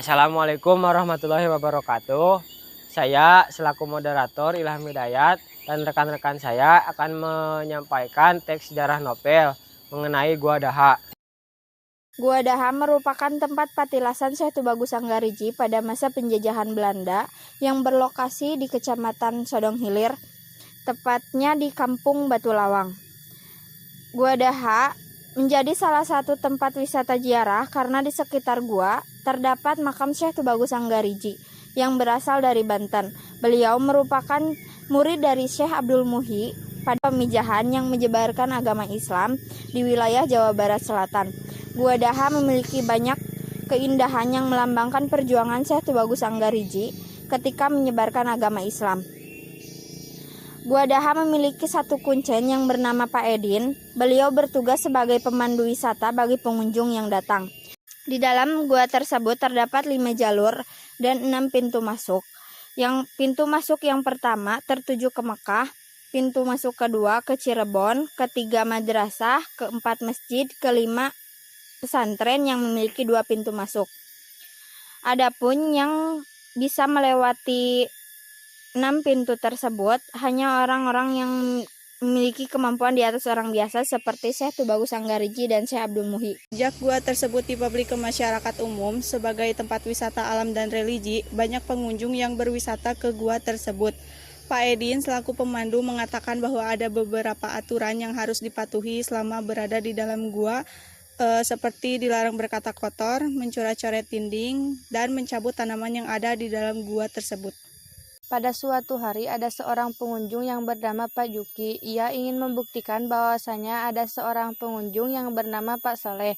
Assalamualaikum warahmatullahi wabarakatuh. Saya selaku moderator Ilham Hidayat dan rekan-rekan saya akan menyampaikan teks sejarah novel mengenai Gua Daha. Gua Daha merupakan tempat patilasan Syekh Tubagus Anggariji pada masa penjajahan Belanda yang berlokasi di Kecamatan Sodong Hilir, tepatnya di Kampung Batu Lawang. Gua Daha menjadi salah satu tempat wisata ziarah karena di sekitar gua terdapat makam Syekh Tubagus Anggariji yang berasal dari Banten. Beliau merupakan murid dari Syekh Abdul Muhi pada pemijahan yang menyebarkan agama Islam di wilayah Jawa Barat Selatan. Gua Daha memiliki banyak keindahan yang melambangkan perjuangan Syekh Tubagus Anggariji ketika menyebarkan agama Islam. Gua Daha memiliki satu kuncen yang bernama Pak Edin. Beliau bertugas sebagai pemandu wisata bagi pengunjung yang datang. Di dalam gua tersebut terdapat 5 jalur dan 6 pintu masuk. Yang pintu masuk yang pertama tertuju ke Mekah, pintu masuk kedua ke Cirebon, ketiga madrasah, keempat masjid, kelima pesantren yang memiliki 2 pintu masuk. Adapun yang bisa melewati 6 pintu tersebut hanya orang-orang yang memiliki kemampuan di atas orang biasa seperti Syekh Tubagus Anggariji dan Syekh Abdul Muhi. Sejak gua tersebut dipublik ke masyarakat umum sebagai tempat wisata alam dan religi, banyak pengunjung yang berwisata ke gua tersebut. Pak Edin selaku pemandu mengatakan bahwa ada beberapa aturan yang harus dipatuhi selama berada di dalam gua, seperti dilarang berkata kotor, mencoret-coret dinding, dan mencabut tanaman yang ada di dalam gua tersebut. Pada suatu hari ada seorang pengunjung yang bernama Pak Juki. Ia ingin membuktikan bahwasanya ada seorang pengunjung yang bernama Pak Saleh.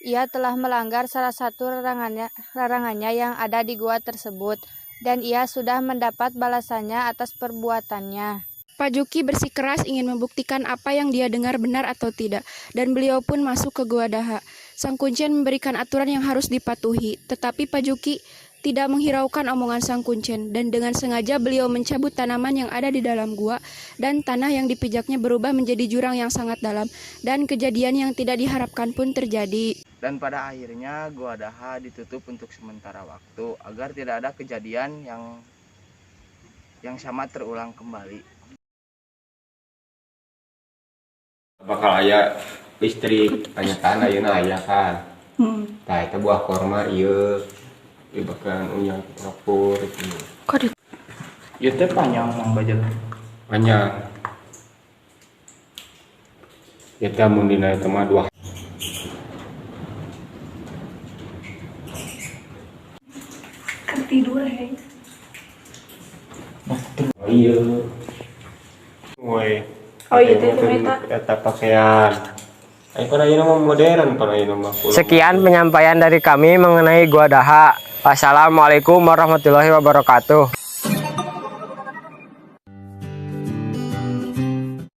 Ia telah melanggar salah satu larangannya yang ada di gua tersebut dan ia sudah mendapat balasannya atas perbuatannya. Pak Juki bersikeras ingin membuktikan apa yang dia dengar benar atau tidak, dan beliau pun masuk ke Gua Daha. Sang kuncen memberikan aturan yang harus dipatuhi, tetapi Pak Juki tidak menghiraukan omongan sang kuncen, dan dengan sengaja beliau mencabut tanaman yang ada di dalam gua, dan tanah yang dipijaknya berubah menjadi jurang yang sangat dalam, dan kejadian yang tidak diharapkan pun terjadi. Dan pada akhirnya Gua Daha ditutup untuk sementara waktu agar tidak ada kejadian yang sama terulang kembali. Bakal aya listrik tanyakan ayeuna aya kan. Tah eta buah korma ieu bahkan unyang ngapur itu. Ieu teh panjang Mang Bajel. Panjang. Eta mun dina eta mah 2. Ketidur hei. Iya. Woi. Oh iya teh eta pakaian. Pada ini mah modern pada ini mah. Sekian penyampaian dari kami mengenai Gua Daha. Wassalamualaikum warahmatullahi wabarakatuh.